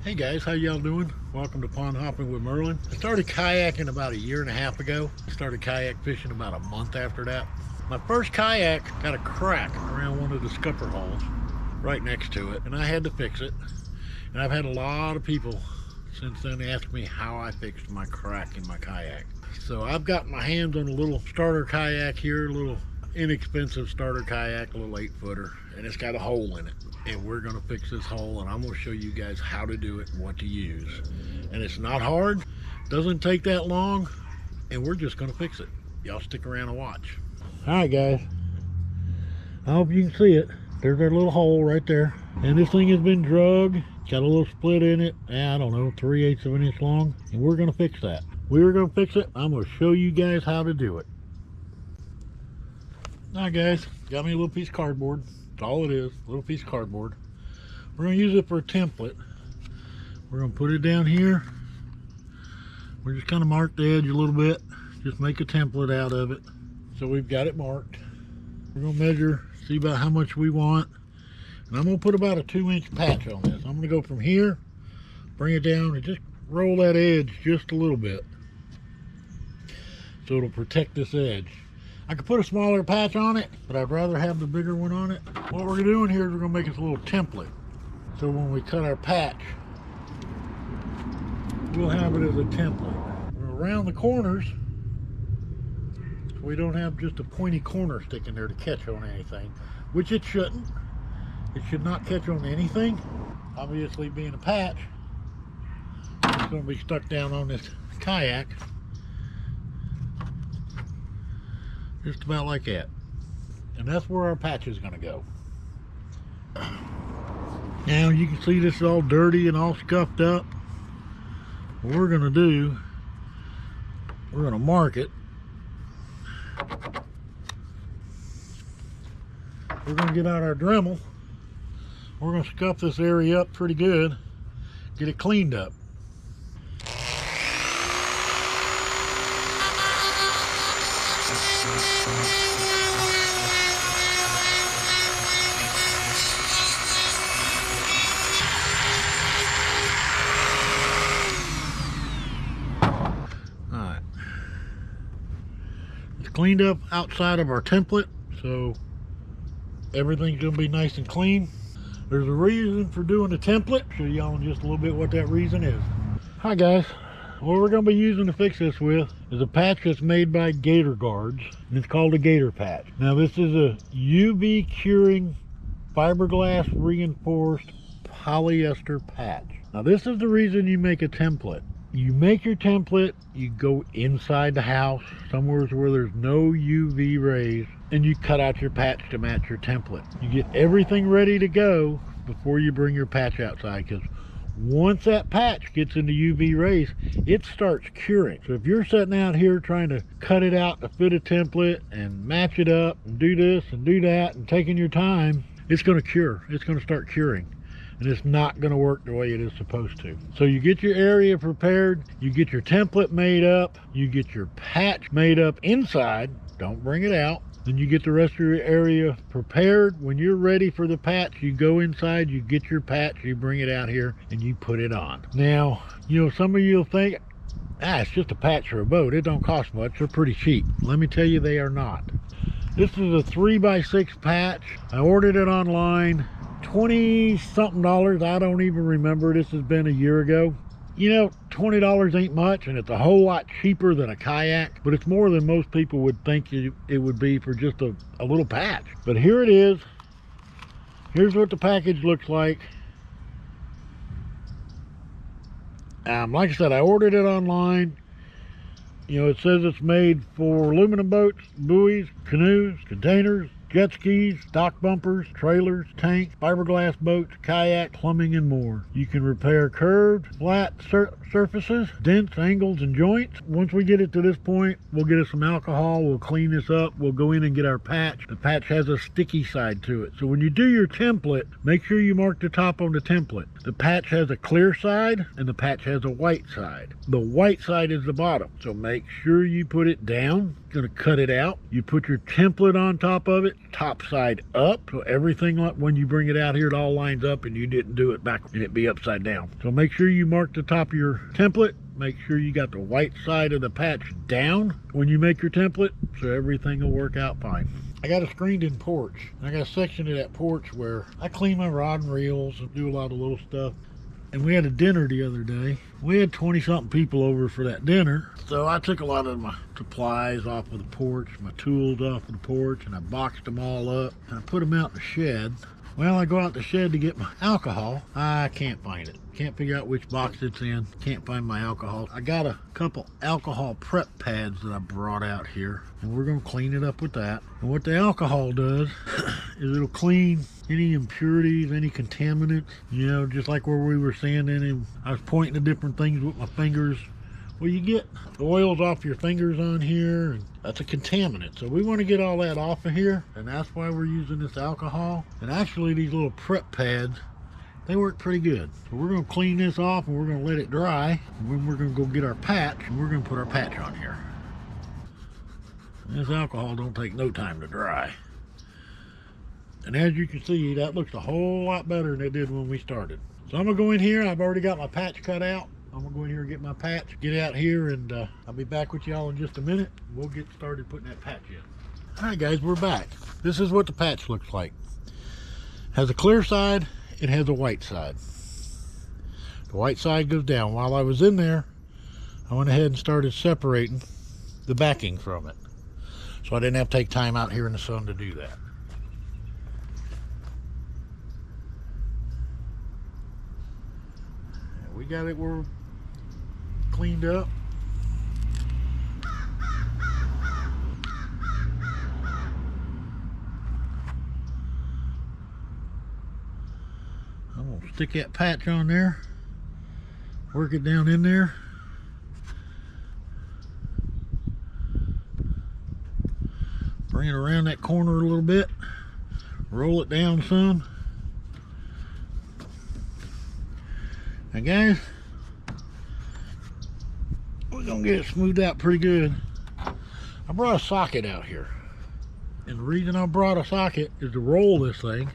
Hey guys, how y'all doing? Welcome to Pond Hopping with Merlin. I started kayaking about a year and a half ago. I started kayak fishing about a month after that. My first kayak got a crack around one of the scupper holes right next to it, and I had to fix it. And I've had a lot of people since then ask me how I fixed my crack in my kayak. So I've got my hands on a little starter kayak here, a little inexpensive starter kayak, a little 8-footer, and it's got a hole in it. And we're going to fix this hole, and I'm going to show you guys how to do it and what to use. And it's not hard, doesn't take that long, and we're just going to fix it. Y'all stick around and watch. All right, guys, I hope you can see it. There's our little hole right there, and this thing has been drug. It's got a little split in it, I don't know, 3/8 of an inch long, and we're going to fix that. We're going to fix it. I'm going to show you guys how to do it. All right, guys, got me a little piece of cardboard. That's all it is, a little piece of cardboard. We're going to use it for a template. We're going to put it down here. We're just kind of mark the edge a little bit, just make a template out of it. So we've got it marked. We're going to measure, see about how much we want. And I'm going to put about a 2-inch patch on this. I'm going to go from here, bring it down, and just roll that edge just a little bit, so it'll protect this edge. I could put a smaller patch on it, but I'd rather have the bigger one on it. What we're doing here is we're going to make us a little template. So when we cut our patch, we'll have it as a template. Around the corners, so we don't have just a pointy corner sticking there to catch on anything, which it shouldn't. It should not catch on anything. Obviously, being a patch, it's going to be stuck down on this kayak. Just about like that. And that's where our patch is going to go. Now you can see this is all dirty and all scuffed up. What we're going to do, we're going to mark it. We're going to get out our Dremel. We're going to scuff this area up pretty good, get it cleaned up. Alright, it's cleaned up outside of our template, so everything's going to be nice and clean. There's a reason for doing the template. I'll show y'all in just a little bit what that reason is. Hi guys, what we're going to be using to fix this with is a patch that's made by Gator Guards, and it's called a Gator Patch. Now this is a UV curing fiberglass reinforced polyester patch. Now this is the reason you make a template. You make your template, you go inside the house, somewhere where there's no UV rays, and you cut out your patch to match your template. You get everything ready to go before you bring your patch outside, because once that patch gets into UV rays, it starts curing. So if you're sitting out here trying to cut it out to fit a template and match it up and do this and do that and taking your time, it's going to cure. It's going to start curing. And it's not going to work the way it is supposed to. So you get your area prepared, you get your template made up, you get your patch made up inside, don't bring it out. Then you get the rest of your area prepared. When you're ready for the patch, you go inside, you get your patch, you bring it out here, and you put it on. Now, you know, some of you will think, it's just a patch for a boat. It don't cost much. They're pretty cheap. Let me tell you, they are not. This is a 3x6 patch. I ordered it online. 20-something dollars. I don't even remember. This has been a year ago. You know, $20 ain't much, and it's a whole lot cheaper than a kayak, but it's more than most people would think it would be for just a little patch. But here it is. Here's what the package looks like. Like I said, I ordered it online. You know, it says it's made for aluminum boats, buoys, canoes, containers, jet skis, dock bumpers, trailers, tanks, fiberglass boats, kayak, plumbing, and more. You can repair curved, flat surfaces, dents, angles, and joints. Once we get it to this point, we'll get us some alcohol, we'll clean this up, we'll go in and get our patch. The patch has a sticky side to it. So when you do your template, make sure you mark the top on the template. The patch has a clear side, and the patch has a white side. The white side is the bottom. So make sure you put it down Gonna cut it out. You put your template on top of it, top side up, so everything, when you bring it out here, it all lines up and you didn't do it back and it be upside down. So make sure you mark the top of your template. Make sure you got the white side of the patch down when you make your template, so everything will work out fine. I got a screened in porch. I got a section of that porch where I clean my rod and reels and do a lot of little stuff. And we had a dinner the other day. We had 20-something people over for that dinner. So I took a lot of my supplies off of the porch, my tools off of the porch, and I boxed them all up. And I put them out in the shed. Well, I go out the shed to get my alcohol. I can't find it. Can't figure out which box it's in. Can't find my alcohol. I got a couple alcohol prep pads that I brought out here, and we're gonna clean it up with that. And what the alcohol does is it'll clean any impurities, any contaminants, you know, just like where we were sanding and I was pointing to different things with my fingers. Well, you get oils off your fingers on here, and that's a contaminant. So we want to get all that off of here, and that's why we're using this alcohol. And actually, these little prep pads, they work pretty good. So we're going to clean this off, and we're going to let it dry. And then we're going to go get our patch, and we're going to put our patch on here. And this alcohol don't take no time to dry. And as you can see, that looks a whole lot better than it did when we started. So I'm going to go in here. I've already got my patch cut out. I'm gonna go in here and get my patch, get out here, and I'll be back with y'all in just a minute. We'll get started putting that patch in. All right, guys, we're back. This is what the patch looks like. Has a clear side, it has a white side. The white side goes down. While I was in there, I went ahead and started separating the backing from it. So I didn't have to take time out here in the sun to do that. We got it, we're cleaned up. I'm gonna stick that patch on there, work it down in there. Bring it around that corner a little bit, roll it down some. Now guys, we're gonna get it smoothed out pretty good. I brought a socket out here. And the reason I brought a socket is to roll this thing,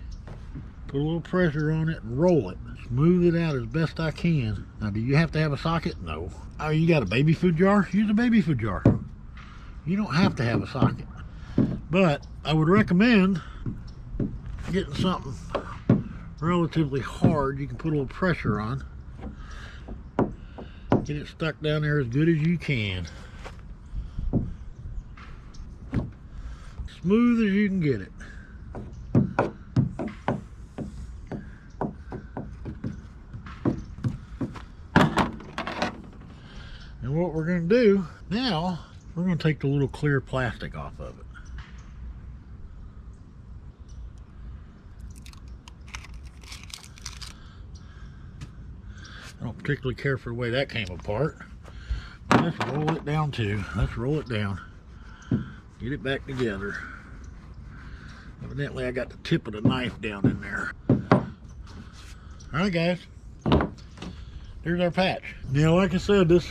put a little pressure on it and roll it. Smooth it out as best I can. Now, do you have to have a socket? No. Oh, you got a baby food jar? Use a baby food jar. You don't have to have a socket. But I would recommend getting something relatively hard you can put a little pressure on. Get it stuck down there as good as you can. Smooth as you can get it. And what we're going to do now, we're going to take the little clear plastic off of it. I don't particularly care for the way that came apart. Let's roll it down too. Let's roll it down. Get it back together. Evidently I got the tip of the knife down in there. Alright guys, there's our patch. Now like I said, this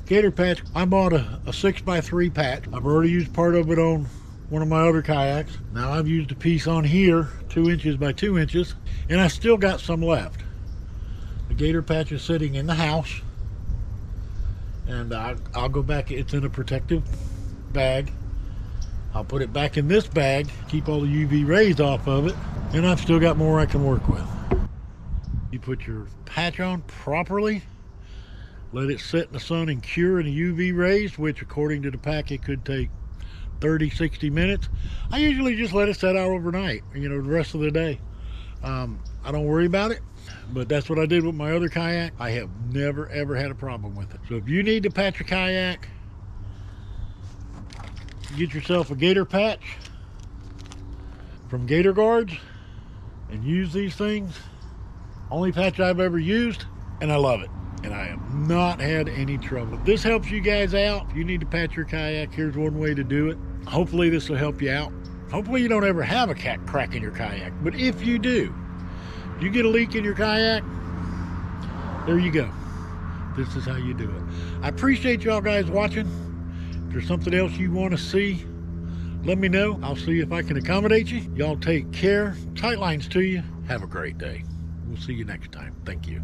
gator patch, I bought a 6x3 patch. I've already used part of it on one of my other kayaks. Now I've used a piece on here, 2 inches by 2 inches, and I still got some left. The gator patch is sitting in the house, and I'll go back. It's in a protective bag. I'll put it back in this bag, keep all the UV rays off of it, and I've still got more I can work with. You put your patch on properly, let it sit in the sun and cure in the UV rays, which according to the packet could take 30-60 minutes. I usually just let it set out overnight, you know, the rest of the day. I don't worry about it, but that's what I did with my other kayak. I have never ever had a problem with it. So if you need to patch a kayak, get yourself a gator patch from Gator Guards and use these things. Only patch I've ever used, and I love it, and I have not had any trouble. If this helps you guys out, if you need to patch your kayak, here's one way to do it. Hopefully this will help you out. Hopefully you don't ever have a crack in your kayak, but if you do, you get a leak in your kayak, there you go. This is how you do it. I appreciate y'all guys watching. If there's something else you want to see, let me know. I'll see if I can accommodate you. Y'all take care. Tight lines to you. Have a great day. We'll see you next time. Thank you.